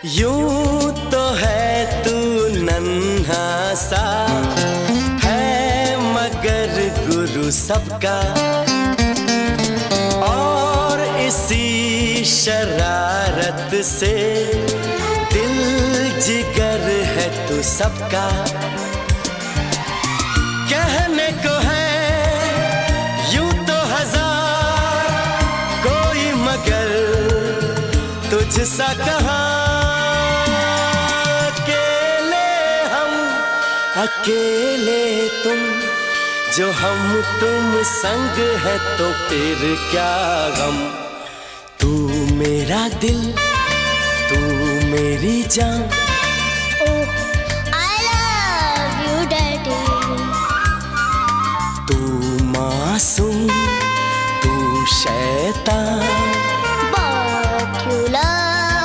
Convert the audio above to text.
यूं तो है तू नन्हा सा है मगर गुरु सबका, और इसी शरारत से दिल जिगर है तू सबका। कहने को है यूं तो हजार कोई, मगर तुझसा कहाँ। अकेले तुम जो हम तुम संग है तो फिर क्या गम। तू मेरा दिल तू मेरी जान। Oh, I love you, Daddy. तू मासूम तू शैतान।